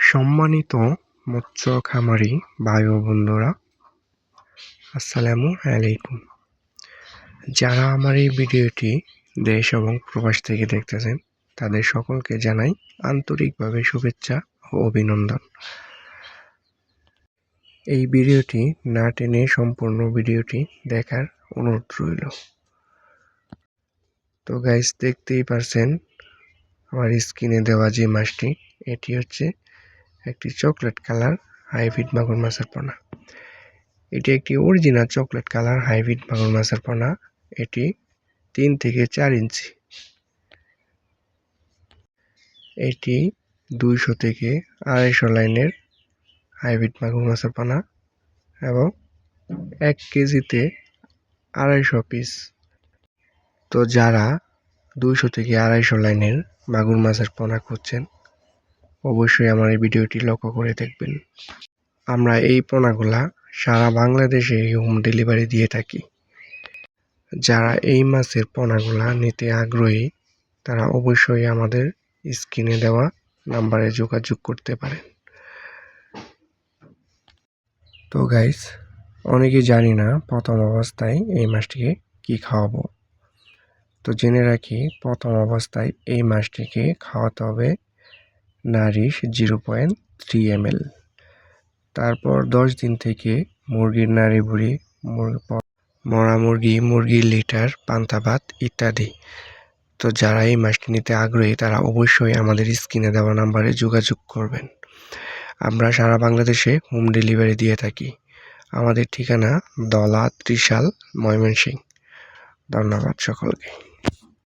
সম্মানিত মৎস্য খামারি ভাই ও বন্ধুরা, আসসালামু আলাইকুম। যারা আমার এই ভিডিওটি দেশ এবং প্রবাস থেকে দেখতেছেন তাদের সকলকে জানাই আন্তরিকভাবে শুভেচ্ছা ও অভিনন্দন। এই ভিডিওটি না টেনে সম্পূর্ণ ভিডিওটি দেখার অনুরোধ রইল। তো গাইস, দেখতেই পারছেন আমার স্ক্রিনে দেওয়া যে মাছটি, এটি হচ্ছে একটি চকলেট কালার হাইব্রিড মাগুর মাছের পোনা। এটি একটি অরিজিনাল চকলেট কালার হাইব্রিড মাগুর মাছের পোনা। এটি 3 থেকে 4 ইঞ্চি। এটি 200 থেকে 250 লাইনের হাইব্রিড মাগুর মাছের পোনা এবং 1 কেজিতে 250 পিস। তো যারা 200 থেকে 250 লাইনের মাগুর মাছের পোনা খুঁজছেন, অবশ্যই আমার এই ভিডিওটি লক্ষ্য করে দেখবেন। আমরা এই পোনাগুলা সারা বাংলাদেশে হোম ডেলিভারি দিয়ে থাকি। যারা এই মাছের পোনাগুলা নিতে আগ্রহী তারা অবশ্যই আমাদের স্ক্রিনে দেওয়া নাম্বারে যোগাযোগ করতে পারেন। তো গাইস, অনেকেই জানি না প্রথম অবস্থায় এই মাছটিকে কি খাওয়াবো। তো জেনে রাখি, প্রথম অবস্থায় এই মাছটিকে খাওয়াতে হবে নারিশ 0.3 ml। তারপর 10 দিন থেকে মুরগির নাড়ি বুড়ি, মরা মুরগি, মুরগির লিটার, পান্তা ভাত ইত্যাদি। তো যারা এই মাছটি নিতে আগ্রহী তারা অবশ্যই আমাদের স্ক্রিনে দেওয়া নাম্বারে যোগাযোগ করবেন। আমরা সারা বাংলাদেশে হোম ডেলিভারি দিয়ে থাকি। আমাদের ঠিকানা দলা, ত্রিশাল, ময়মনসিংহ। ধন্যবাদ সকলকে।